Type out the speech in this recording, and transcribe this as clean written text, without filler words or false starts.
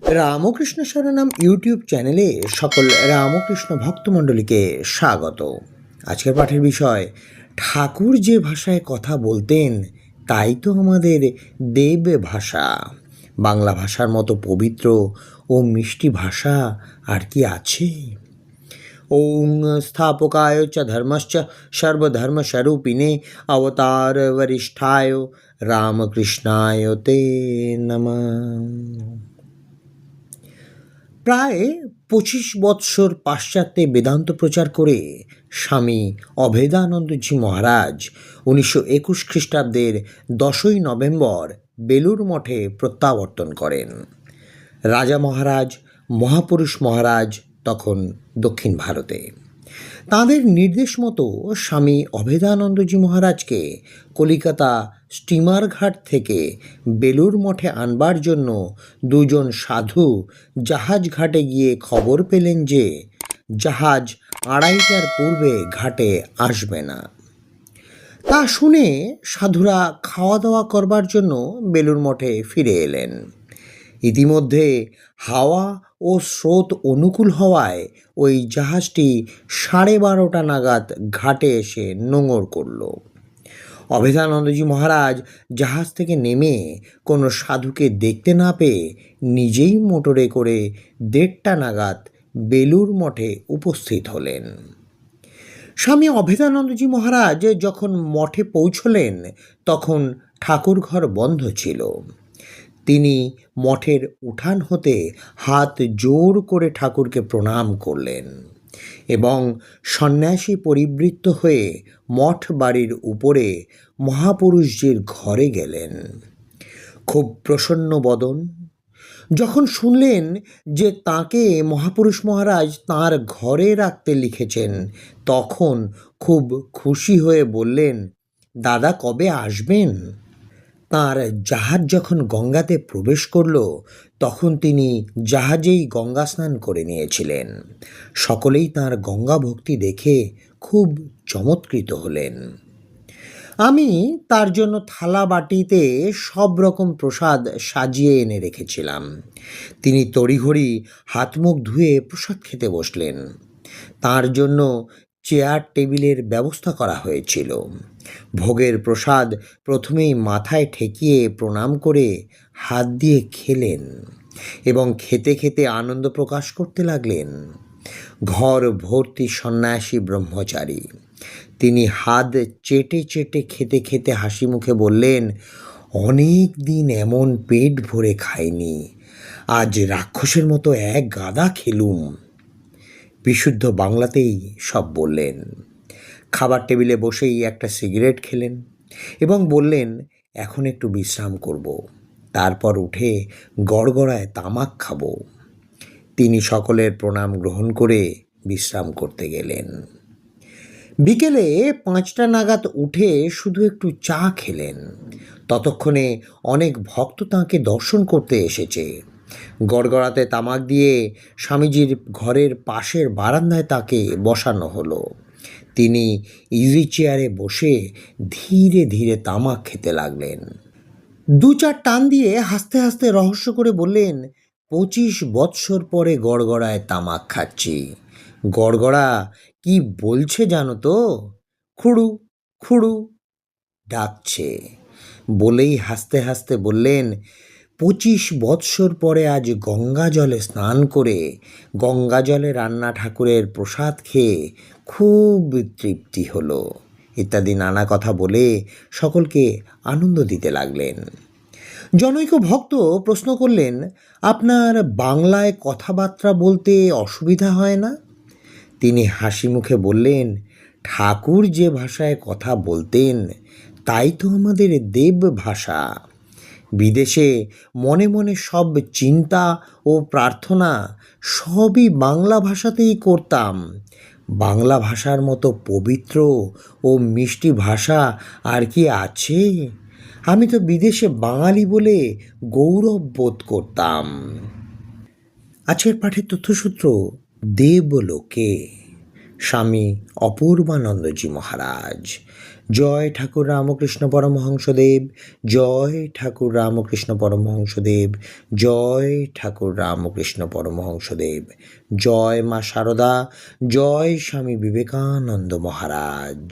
Ramakrishna শরণম YouTube চ্যানেলে সকল রামকৃষ্ণ ভক্তমণ্ডলীকে স্বাগত। আজকের পাঠের বিষয়, ঠাকুর যে ভাষায় কথা বলতেন তাই তো আমাদের দেব ভাষা। বাংলা ভাষার মতো পবিত্র ও মিষ্টি ভাষা আর কি আছে? ওং স্থাপকায় চ ধর্মশ্চ সর্বধর্মস্বরূপিণে অবতার বরিষ্ঠায় রামকৃষ্ণায় তে নমঃ। প্রায় 25 বৎসর পাশ্চাত্যে বেদান্ত প্রচার করে স্বামী অভেদানন্দজি মহারাজ 1921 খ্রিস্টাব্দের 10ই নভেম্বর বেলুর মঠে প্রত্যাবর্তন করেন। রাজা মহারাজ, মহাপুরুষ মহারাজ তখন দক্ষিণ ভারতে। তাঁদের নির্দেশ মতো স্বামী অভেদানন্দজি মহারাজকে কলিকাতা স্টিমার ঘাট থেকে বেলুর মঠে আনবার জন্য দুজন সাধু জাহাজ ঘাটে গিয়ে খবর পেলেন যে জাহাজ 2:30টার পূর্বে ঘাটে আসবে না। তা শুনে সাধুরা খাওয়া দাওয়া করবার জন্য বেলুর মঠে ফিরে এলেন। ইতিমধ্যে হাওয়া ও স্রোত অনুকূল হওয়ায় ওই জাহাজটি 12:30 নাগাদ ঘাটে এসে নোঙর করল। অভেদানন্দজি মহারাজ জাহাজ থেকে নেমে কোনো সাধুকে দেখতে না পেয়ে নিজেই মোটরে করে 1:30 নাগাদ বেলুর মঠে উপস্থিত হলেন। স্বামী অভেদানন্দজি মহারাজ যখন মঠে পৌঁছলেন তখন ঠাকুরঘর বন্ধ ছিল। তিনি মঠের উঠান হতে হাত জোর করে ঠাকুরকে প্রণাম করলেন এবং সন্ন্যাসী পরিবৃত্ত হয়ে মঠ বাড়ির উপরে মহাপুরুষজির ঘরে গেলেন। খুব প্রসন্ন বদন। যখন শুনলেন যে তাকে মহাপুরুষ মহারাজ তাঁর ঘরে রাখতে লিখেছেন, তখন খুব খুশি হয়ে বললেন, দাদা কবে আসবেন? তাঁর জাহাজ যখন গঙ্গাতে প্রবেশ করল তখন তিনি জাহাজেই গঙ্গা স্নান করে নিয়েছিলেন। সকলেই তাঁর গঙ্গা ভক্তি দেখে খুব চমৎকৃত হলেন। আমি তার জন্য থালা বাটিতে সব রকম প্রসাদ সাজিয়ে এনে রেখেছিলাম। তিনি তড়িঘড়ি হাত মুখ ধুয়ে প্রসাদ খেতে বসলেন। তার জন্য চেয়ার টেবিলের ব্যবস্থা করা হয়েছিল। ভোগের প্রসাদ প্রথমেই মাথায় ঠেকিয়ে প্রণাম করে হাত দিয়ে খেলেন এবং খেতে খেতে আনন্দ প্রকাশ করতে লাগলেন। ঘর ভর্তি সন্ন্যাসী ব্রহ্মচারী। তিনি হাত চেটে চেটে খেতে খেতে হাসি মুখে বললেন, অনেক দিন এমন পেট ভরে খাইনি, আজ রাক্ষসের মতো এক গাদা খেলুম। বিশুদ্ধ বাংলাতেই সব বললেন। খাবার টেবিলে বসেই একটা সিগারেট খেলেন এবং বললেন, এখন একটু বিশ্রাম করব, তারপর উঠে গড়গড়ায় তামাক খাব। তিনি সকলের প্রণাম গ্রহণ করে বিশ্রাম করতে গেলেন। বিকেলে 5টা নাগাদ উঠে শুধু একটু চা খেলেন। ততক্ষণে অনেক ভক্ত তাঁকে দর্শন করতে এসেছে। গড়গড়াতে তামাক দিয়ে স্বামীজির ঘরের পাশের বারান্দায় তাকে বসানো হলো। তিনি ইজি চেয়ারে বসে ধীরে ধীরে তামাক খেতে লাগলেন। 2-4 টান দিয়ে হাসতে হাসতে রহস্য করে বললেন, 25 বৎসর পরে গড়গড়ায় তামাক খাচ্ছি। গড়গড়া কি বলছে জানো তো? খুড়ু খুড়ু ডাকছে। বলেই হাসতে হাসতে বললেন, 25 বৎসর পরে আজ গঙ্গা জলে স্নান করে গঙ্গা জলে রান্না ঠাকুরের প্রসাদ খেয়ে খুব তৃপ্তি হলো, ইত্যাদি নানা কথা বলে সকলকে আনন্দ দিতে লাগলেন। জনৈক ভক্ত প্রশ্ন করলেন, আপনার বাংলায় কথাবার্তা বলতে অসুবিধা হয় না? তিনি হাসি মুখে বললেন, ঠাকুর যে ভাষায় কথা বলতেন তাই তো আমাদের দেব ভাষা। বিদেশে মনে মনে সব চিন্তা ও প্রার্থনা সবই বাংলা ভাষাতেই করতাম। বাংলা ভাষার মতো পবিত্র ও মিষ্টি ভাষা আর কি আছে? আমি তো বিদেশে বাঙালি বলে গৌরব বোধ করতাম। আজকের পাঠের তথ্যসূত্র, দেবলোকে। স্বামী অপূর্বানন্দজি মহারাজ। জয় ঠাকুর রামকৃষ্ণ পরমহংসদেব, জয় ঠাকুর রামকৃষ্ণ পরমহংসদেব, জয় ঠাকুর রামকৃষ্ণ পরমহংসদেব। জয় মা শারদা, জয় স্বামী বিবেকানন্দ মহারাজ।